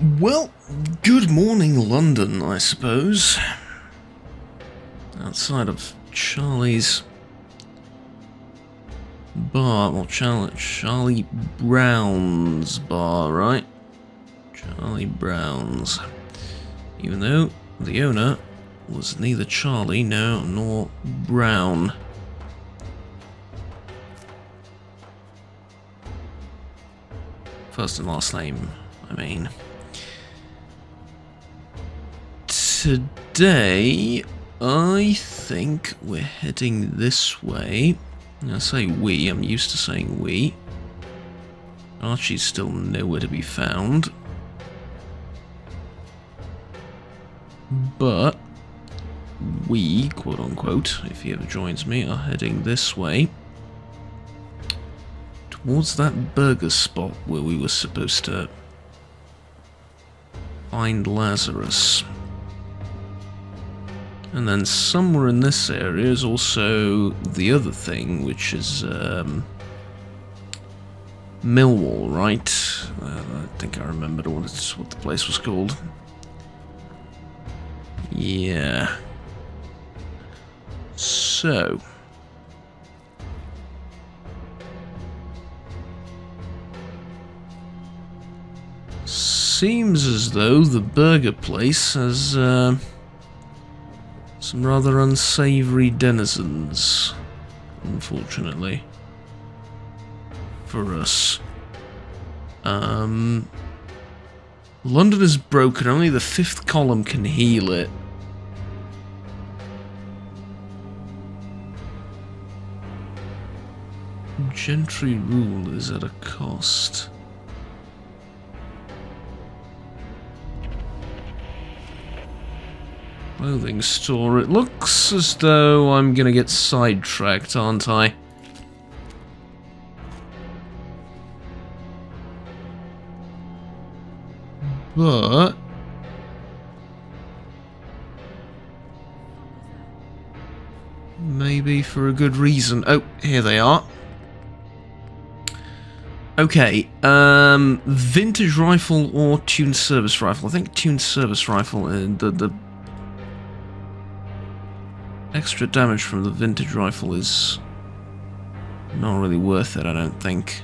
Well, good morning, London, I suppose. Outside of Charlie's bar, well, Charlie Brown's bar, right? Charlie Brown's. Even though the owner was neither Charlie nor Brown. First and last name, I mean. Today, I think we're heading this way. I say we, I'm used to saying we. Archie's still nowhere to be found. But we, quote unquote, if he ever joins me, are heading this way. Towards that burger spot where we were supposed to find Lazarus. And then somewhere in this area is also the other thing, which is Millwall, right? I think I remembered what the place was called. Yeah. So. Seems as though the burger place has some rather unsavory denizens, unfortunately, for us. London is broken, only the fifth column can heal it. Gentry rule is at a cost. Clothing store. It looks as though I'm gonna get sidetracked, aren't I? But maybe for a good reason. Oh, here they are. Okay, vintage rifle or tuned service rifle. I think tuned service rifle, the extra damage from the vintage rifle is not really worth it, I don't think.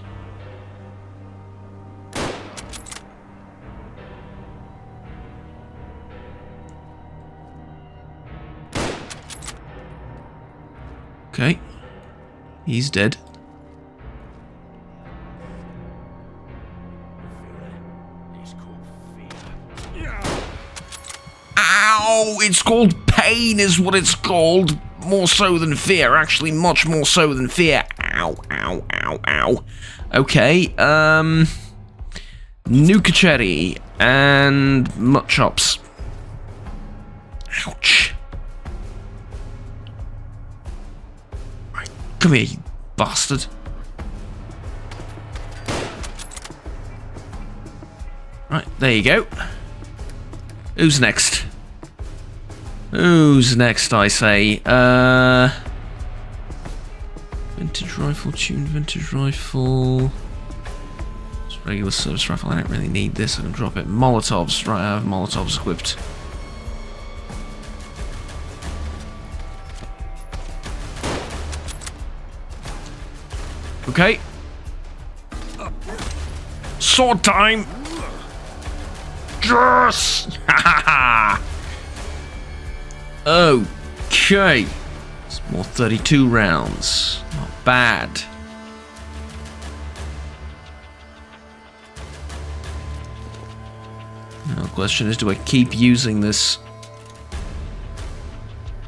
Okay, he's dead. Ow! It's called pain is what it's called. More so than fear. Actually, much more so than fear. Ow, ow, ow, ow. Okay, Nuka-Cherry and Mutt Chops. Ouch. Right, come here, you bastard. Right, there you go. Who's next? Who's next, I say? Vintage rifle, tuned vintage rifle. It's regular service rifle. I don't really need this. I can drop it. Molotovs. Right, I have Molotovs equipped. Okay. Sword time! Yes! Okay. It's more 32 rounds. Not bad. Now the question is, do I keep using this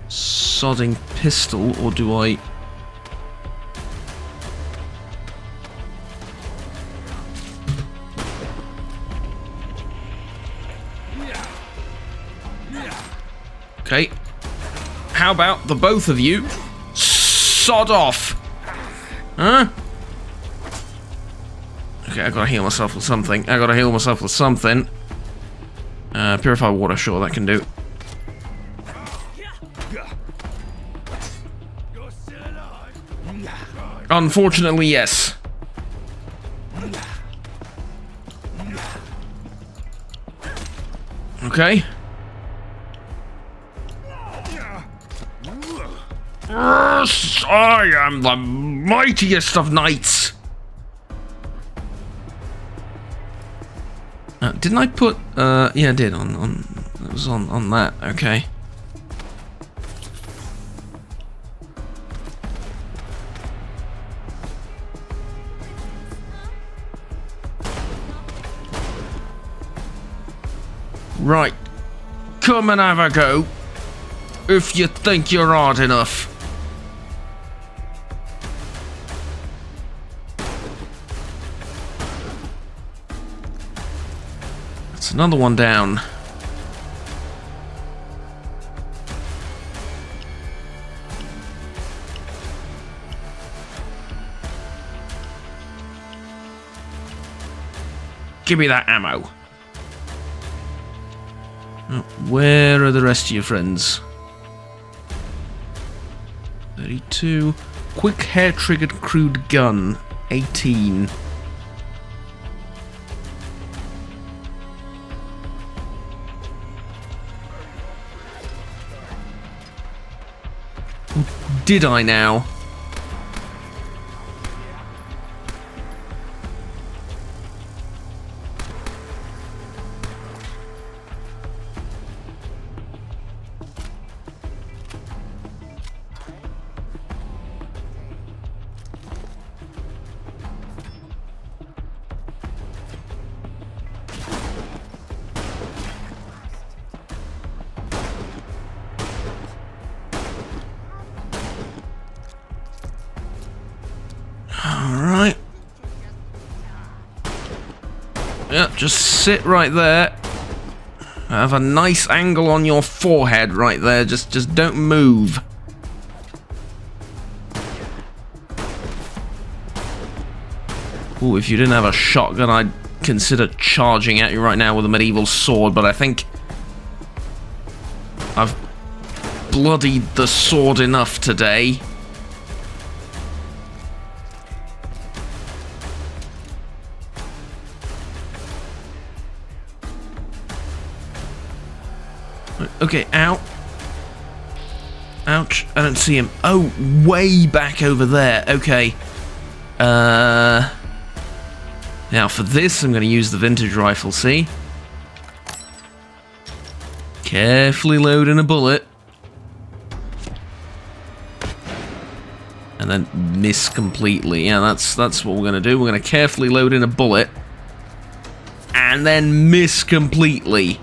sodding pistol, or do I... Okay. How about the both of you sod off? Huh? Okay, I gotta heal myself with something. Purify water, sure, that can do. Unfortunately, yes. Okay. I am the mightiest of knights. Didn't I put? Yeah, I did. It was on that. Okay. Right. Come and have a go. If you think you're hard enough. That's another one down. Give me that ammo. Oh, where are the rest of your friends? 32. Quick hair-triggered crude gun. 18. Did I now? Alright. Yep, just sit right there. Have a nice angle on your forehead right there. Just don't move. Ooh, if you didn't have a shotgun, I'd consider charging at you right now with a medieval sword, but I think I've bloodied the sword enough today. Okay, ow. Ouch, I don't see him. Oh, way back over there. Okay. Now for this, I'm going to use the vintage rifle, see? Carefully load in a bullet. And then miss completely. Yeah, that's what we're going to do. We're going to carefully load in a bullet. And then miss completely.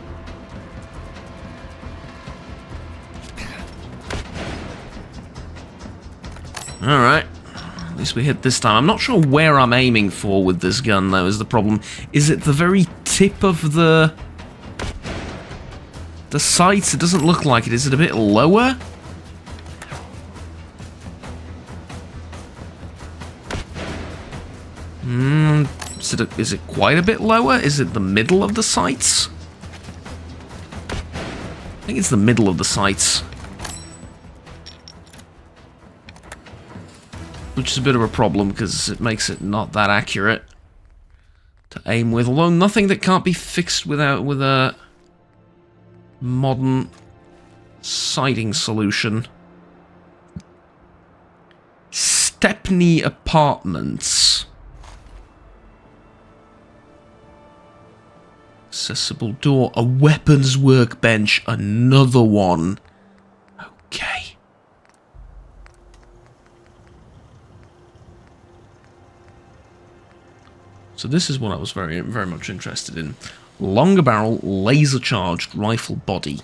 Alright, at least we hit this time. I'm not sure where I'm aiming for with this gun, though, is the problem. Is it the very tip of the sights? It doesn't look like it. Is it a bit lower? Is it quite a bit lower? Is it the middle of the sights? I think it's the middle of the sights. Which is a bit of a problem because it makes it not that accurate to aim with. Although nothing that can't be fixed with a modern sighting solution. Stepney Apartments. Accessible door. A weapons workbench. Another one. Okay. So this is what I was very much interested in. Longer barrel, laser charged rifle body.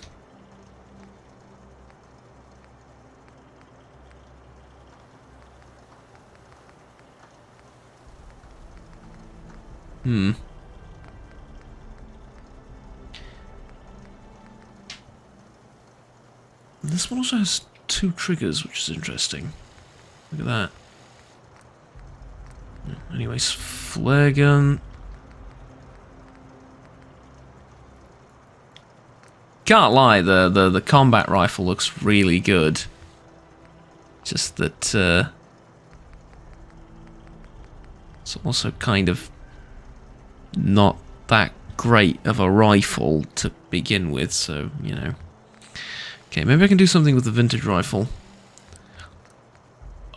This one also has 2 triggers, which is interesting. Look at that. Anyways, flare gun. Can't lie, the combat rifle looks really good. Just that it's also kind of not that great of a rifle to begin with, so, you know. Okay, maybe I can do something with the vintage rifle.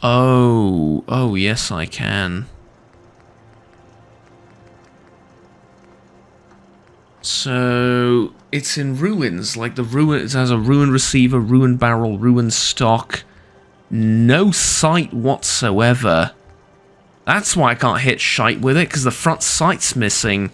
Oh, yes I can. So, it's in ruins, like the ruin, it has a ruin receiver, ruin barrel, ruin stock. No sight whatsoever. That's why I can't hit shite with it, because the front sight's missing.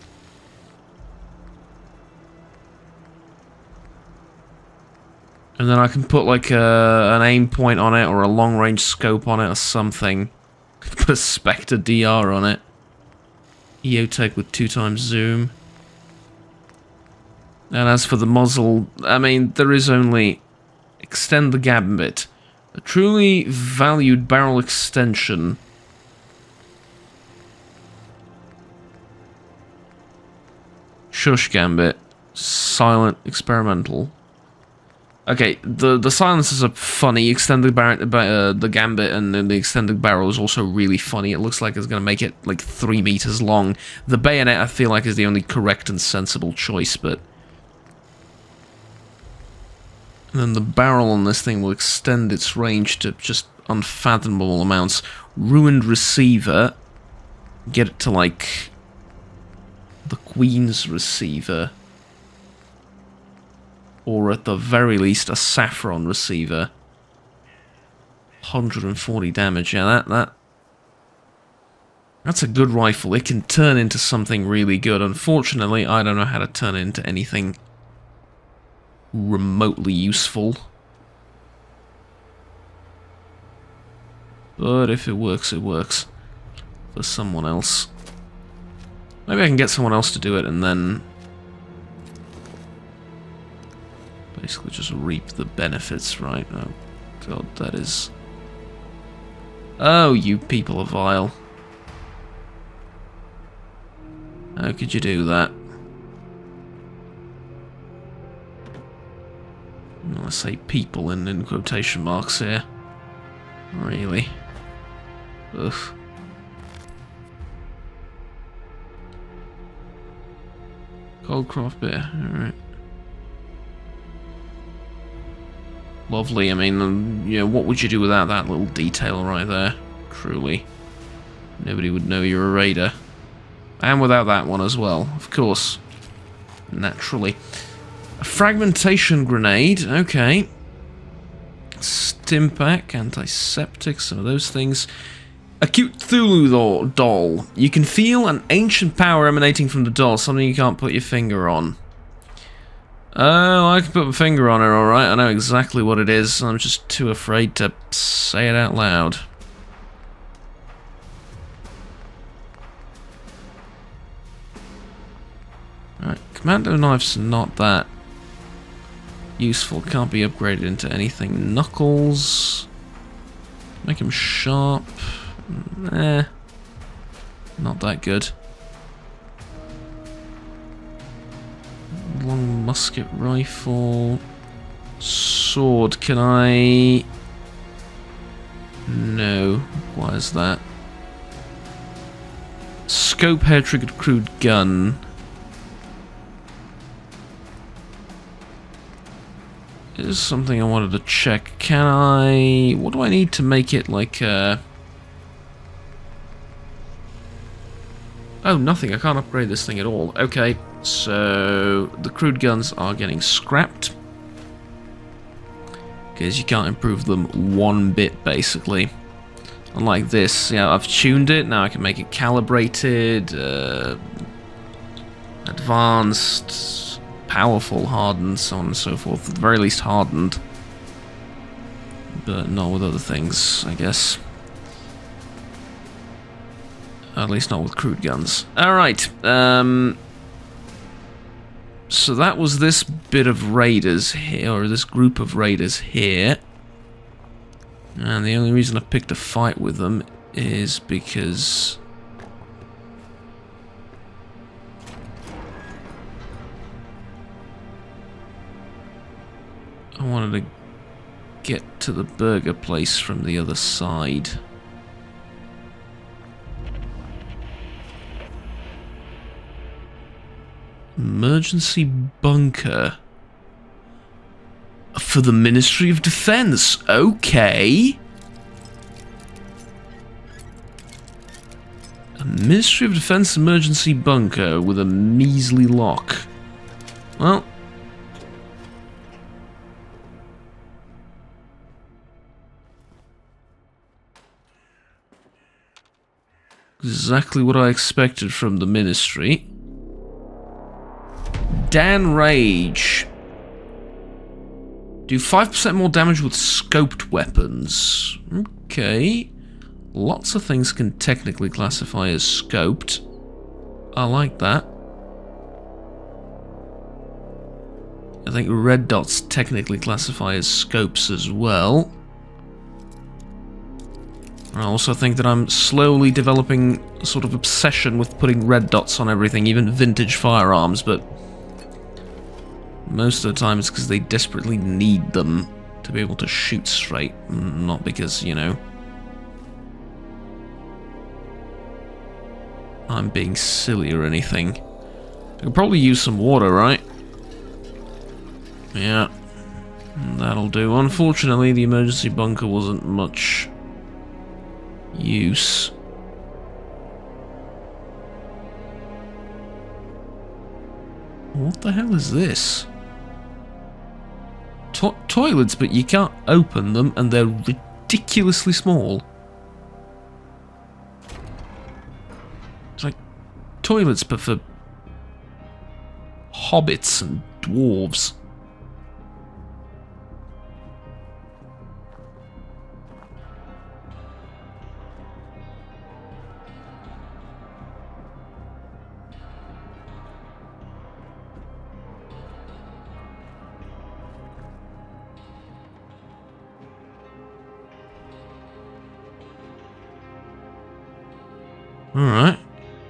And then I can put like an aim point on it, or a long range scope on it, or something. Put a Spectre DR on it. EOTech with 2x zoom. And as for the muzzle, I mean, there is only extend the gambit. A truly valued barrel extension. Shush gambit. Silent experimental. Okay, the silencers are funny. Extended the gambit and then the extended barrel is also really funny. It looks like it's going to make it like 3 meters long. The bayonet I feel like is the only correct and sensible choice, but... And then the barrel on this thing will extend its range to just unfathomable amounts. Ruined receiver. Get it to like... the Queen's receiver. Or at the very least, a Saffron receiver. 140 damage, yeah, that's a good rifle. It can turn into something really good. Unfortunately, I don't know how to turn it into anything remotely useful. But if it works, it works. For someone else. Maybe I can get someone else to do it and then... basically just reap the benefits, right? Oh god, that is... Oh, you people are vile. How could you do that? I say people in quotation marks here. Really? Ugh. Cold craft beer, alright. Lovely, I mean, you know, what would you do without that little detail right there? Truly. Nobody would know you're a raider. And without that one as well, of course. Naturally. A fragmentation grenade, okay. Stimpack, antiseptic, some of those things. A cute Cthulhu doll. You can feel an ancient power emanating from the doll, something you can't put your finger on. Oh, I can put my finger on it, alright. I know exactly what it is. I'm just too afraid to say it out loud. Alright, commando knife's not that useful. Can't be upgraded into anything. Knuckles. Make him sharp. Not that good. Long musket rifle. Sword, can I... No. Why is that? Scope hair-triggered crude gun. Is something I wanted to check. Can I... What do I need to make it like a... Oh, nothing. I can't upgrade this thing at all. Okay, so the crude guns are getting scrapped. Because you can't improve them one bit, basically. Unlike this, yeah, I've tuned it. Now I can make it calibrated, advanced, powerful, hardened, so on and so forth. At the very least hardened. But not with other things, I guess. At least not with crude guns. Alright, so that was this bit of raiders here, or this group of raiders here. And the only reason I picked a fight with them is because... I wanted to get to the burger place from the other side. Emergency bunker. For the Ministry of Defense. Okay. A Ministry of Defense emergency bunker with a measly lock. Well. Exactly what I expected from the Ministry. Dan Rage. Do 5% more damage with scoped weapons. Okay. Lots of things can technically classify as scoped. I like that. I think red dots technically classify as scopes as well. I also think that I'm slowly developing a sort of obsession with putting red dots on everything, even vintage firearms, but most of the time it's because they desperately need them to be able to shoot straight, not because, you know, I'm being silly or anything. I could probably use some water, right? Yeah, that'll do. Unfortunately, the emergency bunker wasn't much use. What the hell is this? Toilets, but you can't open them, and they're ridiculously small. It's like toilets, but for hobbits and dwarves. Alright,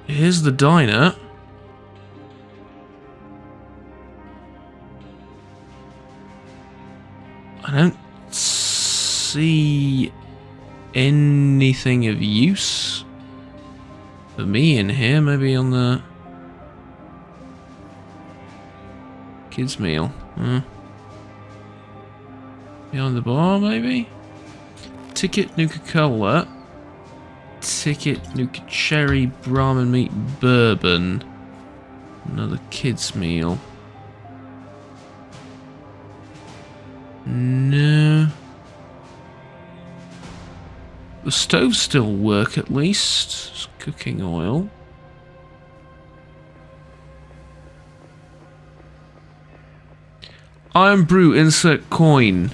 here's the diner. I don't see anything of use for me in here. Maybe on the kids' meal. Behind the bar, maybe? Ticket Nuka-Cola. Ticket, Nuka Cherry, Brahmin Meat, Bourbon. Another kids' meal. No. The stoves still work at least. It's cooking oil. Iron Brew, insert coin.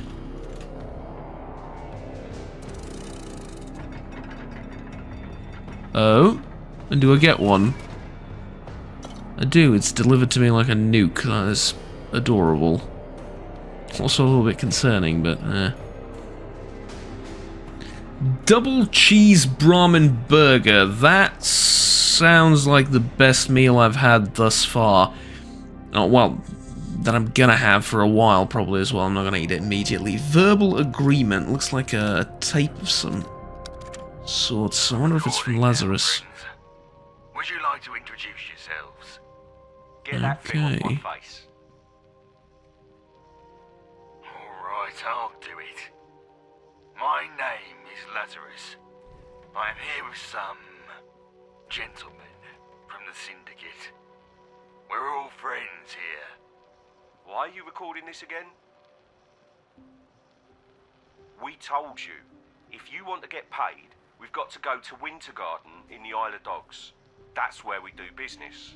Oh? And do I get one? I do, it's delivered to me like a nuke. That is adorable. Also a little bit concerning, but Double cheese Brahmin burger. That sounds like the best meal I've had thus far. Oh, well, that I'm gonna have for a while probably as well. I'm not gonna eat it immediately. Verbal agreement. Looks like a tape of some sorts. I wonder if it's from Lazarus. Would you like to introduce yourselves? Get that thing off my face. Alright, I'll do it. My name is Lazarus. I am here with some gentlemen from the Syndicate. We're all friends here. Why are you recording this again? We told you, if you want to get paid, we've got to go to Wintergarden in the Isle of Dogs. That's where we do business.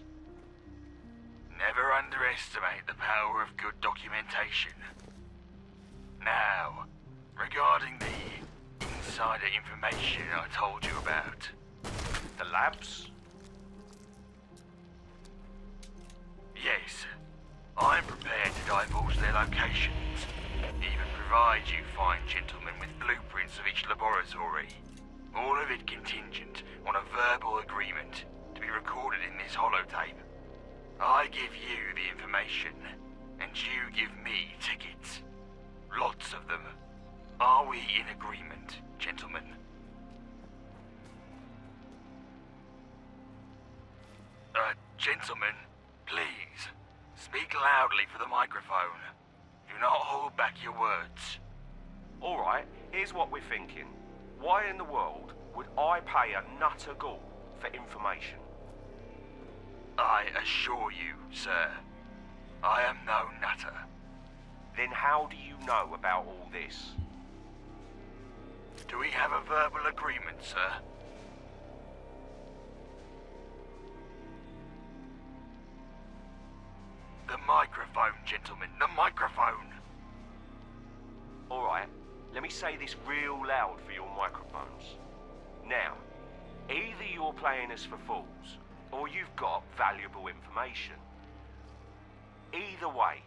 Never underestimate the power of good documentation. Now, regarding the insider information I told you about. The labs? Yes, I'm prepared to divulge their locations, even provide you fine gentlemen with blueprints of each laboratory. All of it contingent on a verbal agreement to be recorded in this holotape. I give you the information, and you give me tickets. Lots of them. Are we in agreement, gentlemen? Gentlemen, please. Speak loudly for the microphone. Do not hold back your words. Alright, here's what we're thinking. Why in the world would I pay a nutter ghoul for information? I assure you, sir, I am no nutter. Then how do you know about all this? Do we have a verbal agreement, sir? The microphone, gentlemen, the microphone. Alright, let me say this real loud for your microphones. Now, either you're playing us for fools, or you've got valuable information. Either way,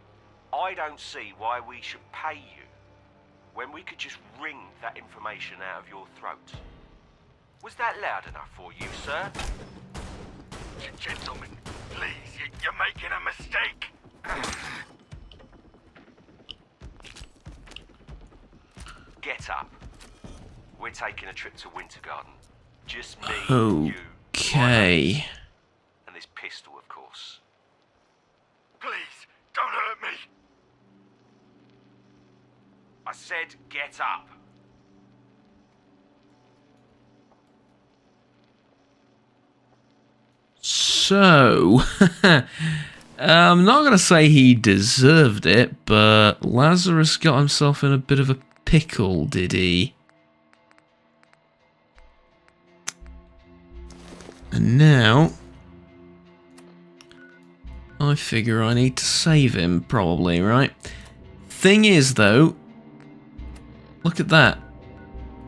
I don't see why we should pay you when we could just wring that information out of your throat. Was that loud enough for you, sir? Gentlemen, please, you're making a mistake. Get up. We're taking a trip to Wintergarden. Just me, you, Okay. and this pistol, of course. Please, don't hurt me. I said get up. So, I'm not going to say he deserved it, but Lazarus got himself in a bit of a pickle, did he? And now, I figure I need to save him, probably, right? Thing is, though, look at that.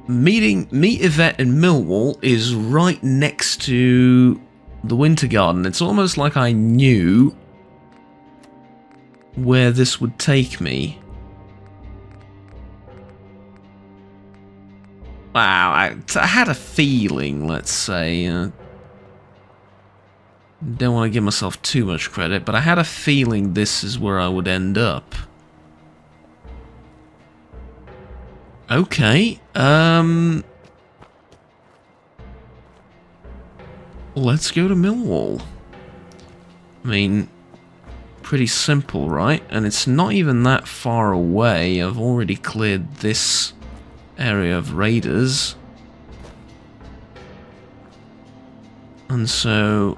Meet Yvette in Millwall is right next to the Wintergarden. It's almost like I knew where this would take me. Wow, I had a feeling, let's say. Don't want to give myself too much credit, but I had a feeling this is where I would end up. Okay, let's go to Millwall. I mean, pretty simple, right? And it's not even that far away. I've already cleared this area of raiders. And so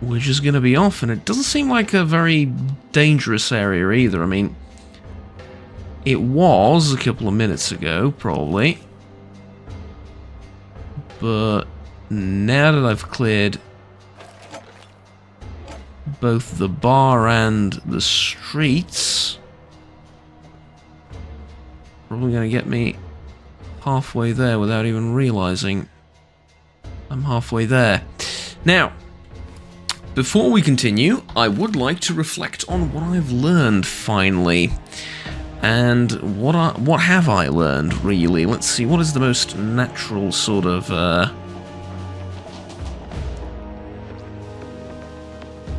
we're just going to be off, and it doesn't seem like a very dangerous area either. I mean, it was a couple of minutes ago, probably. But now that I've cleared both the bar and the streets, probably going to get me halfway there without even realizing I'm halfway there. Now, before we continue, I would like to reflect on what I've learned finally. And what have I learned, really? Let's see, what is the most natural sort of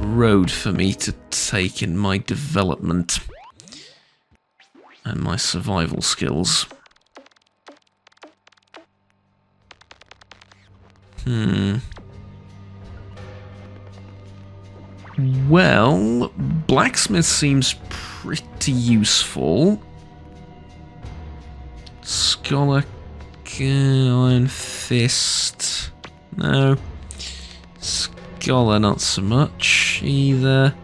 road for me to take in my development and my survival skills? Well, blacksmith seems pretty useful. Scholar, Iron Fist. No. Scholar, not so much either.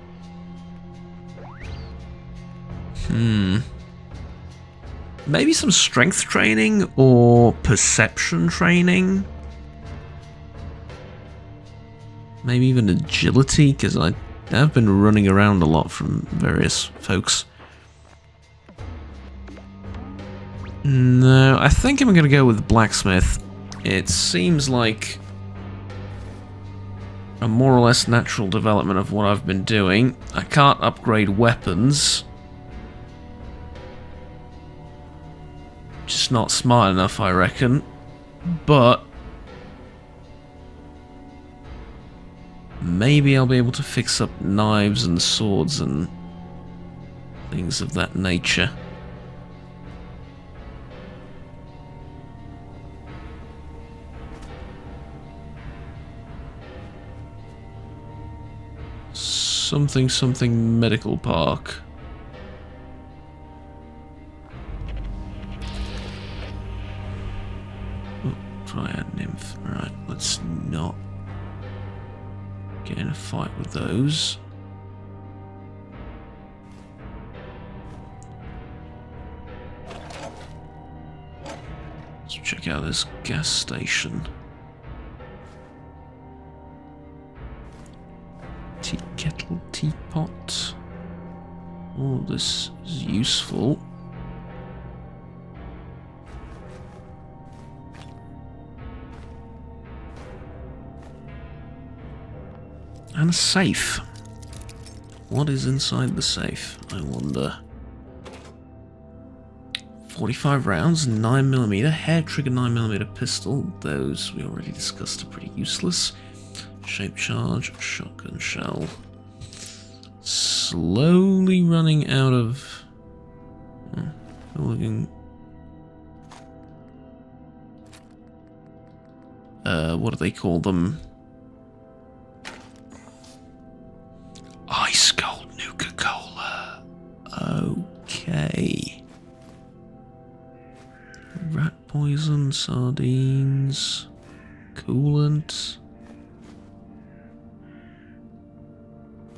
Maybe some strength training or perception training. Maybe even agility, because I have been running around a lot from various folks. No, I think I'm going to go with blacksmith. It seems like a more or less natural development of what I've been doing. I can't upgrade weapons. Just not smart enough, I reckon. But maybe I'll be able to fix up knives and swords and things of that nature. Something something medical park. Oh, Dryad Nymph. Right, let's not get in a fight with those. Let's check out this gas station. Tea kettle, teapot. All this is useful. And a safe. What is inside the safe, I wonder? 45 rounds, 9mm, hair trigger 9mm pistol. Those we already discussed are pretty useless. Shape charge, shotgun shell. Slowly running out of... looking... what do they call them? Ice cold Nuka-Cola. Okay. Rat poison, sardines, coolant.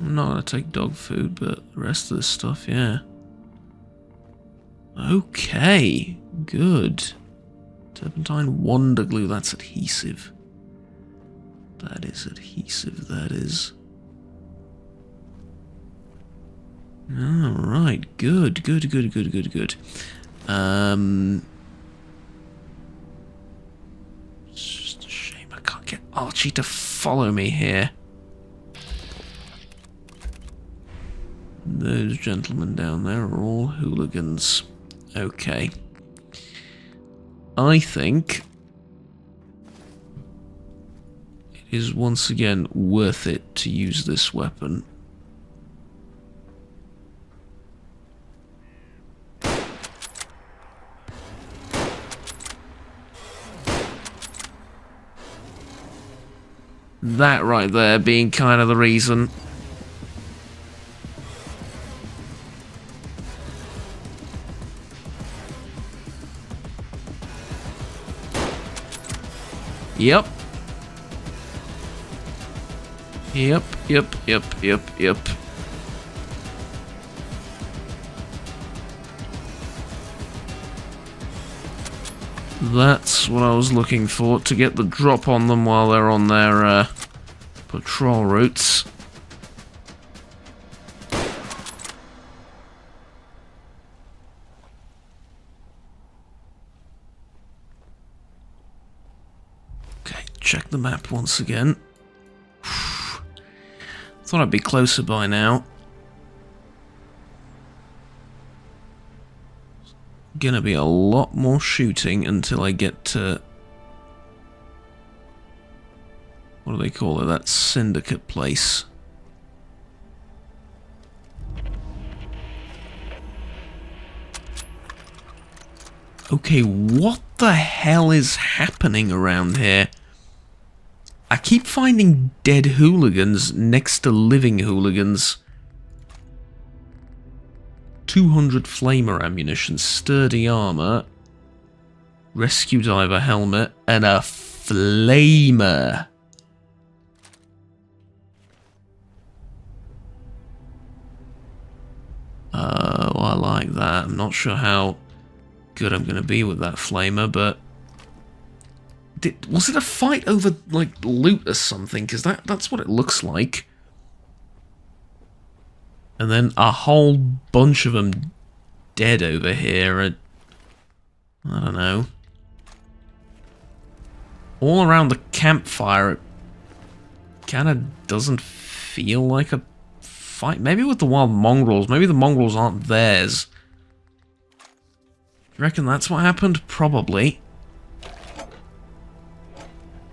I'm not gonna take dog food, but the rest of this stuff, yeah. Okay, good. Turpentine Wonder Glue, that's adhesive. That is adhesive, that is. Alright, good. It's just a shame I can't get Archie to follow me here. Those gentlemen down there are all hooligans. Okay. I think it is once again worth it to use this weapon. That right there being kind of the reason. Yep. That's what I was looking for, to get the drop on them while they're on their patrol routes. Okay, check the map once again. Thought I'd be closer by now. Gonna be a lot more shooting until I get to... what do they call it? That syndicate place. Okay, what the hell is happening around here? I keep finding dead hooligans next to living hooligans. 200 flamer ammunition, sturdy armor, rescue diver helmet, and a flamer. Oh, I like that. I'm not sure how good I'm going to be with that flamer, but... was it a fight over, like, loot or something? Because that's what it looks like. And then a whole bunch of them dead over here. I don't know. All around the campfire, it kind of doesn't feel like a fight. Maybe with the wild mongrels. Maybe the mongrels aren't theirs. You reckon that's what happened? Probably.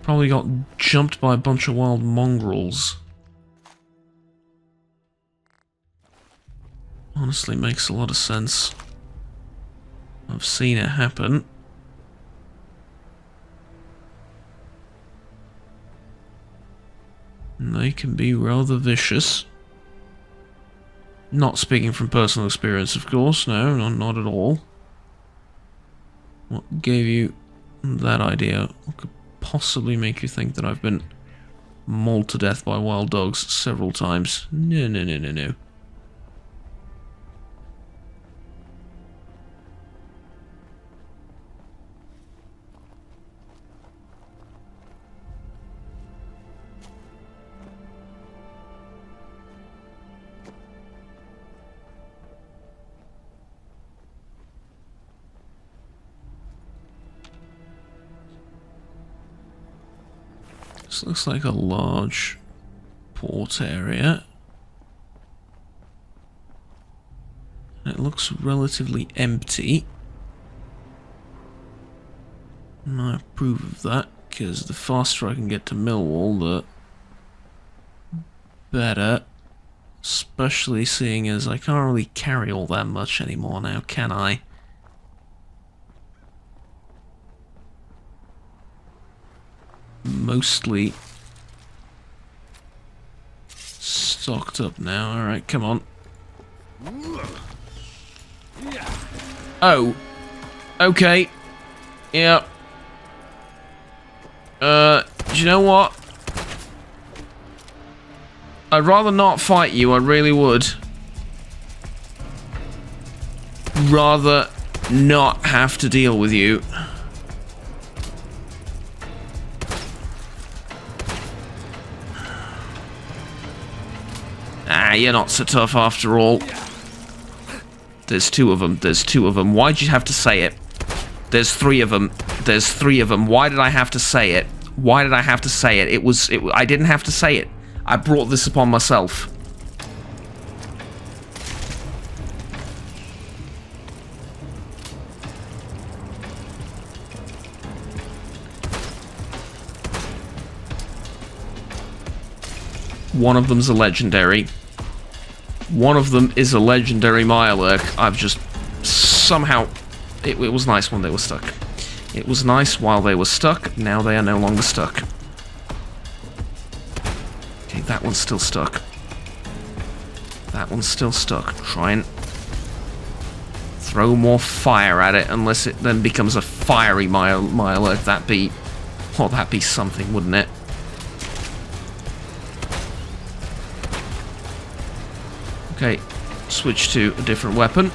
Probably got jumped by a bunch of wild mongrels. Honestly, makes a lot of sense. I've seen it happen. And they can be rather vicious. Not speaking from personal experience, of course. No, not at all. What gave you that idea? What could possibly make you think that I've been mauled to death by wild dogs several times? No, no, no, no, no. This looks like a large port area. It looks relatively empty. And I approve of that, because the faster I can get to Millwall, the better. Especially seeing as I can't really carry all that much anymore now, can I? Mostly stocked up now. Alright, come on. Oh. Okay. Yeah. Do you know what? I'd rather not fight you, I really would. Rather not have to deal with you. Ah, you're not so tough after all. There's two of them. There's two of them. Why'd you have to say it? There's three of them. There's three of them. Why did I have to say it? Why did I have to say it? I didn't have to say it. I brought this upon myself. One of them's a legendary. One of them is a legendary Mirelurk. I've just somehow... It was nice when they were stuck. It was nice while they were stuck. Now they are no longer stuck. Okay, that one's still stuck. That one's still stuck. Try and throw more fire at it, unless it then becomes a fiery Mirelurk. That'd be... Oh, that'd be something, wouldn't it? Okay, switch to a different weapon.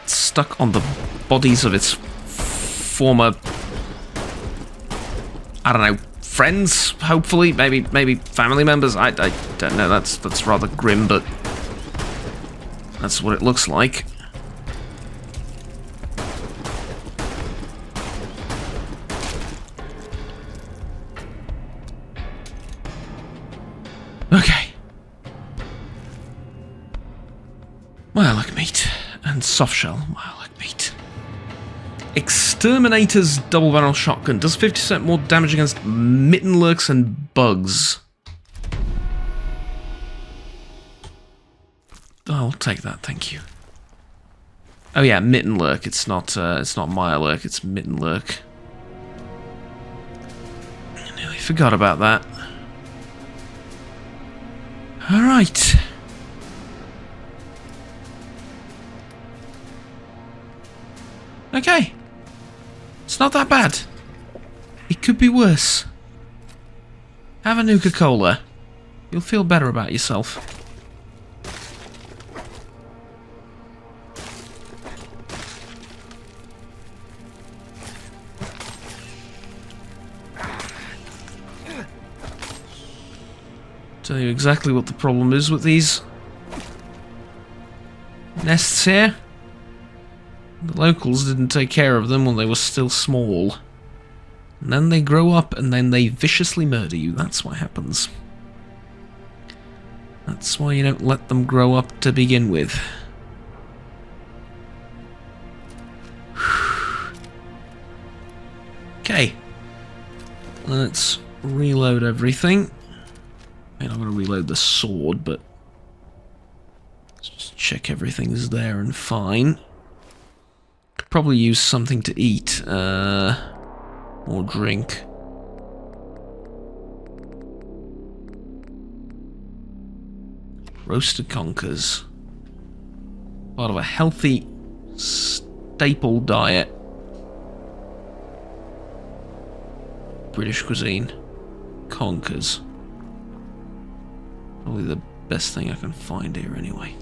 It's stuck on the bodies of its former, I don't know, friends, hopefully, maybe family members. I don't know. That's rather grim, but that's what it looks like. Okay. Mirelurk meat and softshell Mirelurk meat. Exterminator's double barrel shotgun does 50% more damage against Mittenlurks and bugs. I'll take that, thank you. Oh yeah, Mittenlurk. It's not Mirelurk. It's Mittenlurk. I nearly forgot about that. All right. Okay. It's not that bad. It could be worse. Have a Nuka-Cola. You'll feel better about yourself. Tell you exactly what the problem is with these nests here. The locals didn't take care of them when they were still small. And then they grow up and then they viciously murder you. That's what happens. That's why you don't let them grow up to begin with. Okay. Let's reload everything. I mean, I'm going to reload the sword, but let's just check everything's there and fine. Could probably use something to eat, or drink. Roasted conkers. Part of a healthy staple diet. British cuisine. Conkers. Probably the best thing I can find here anyway.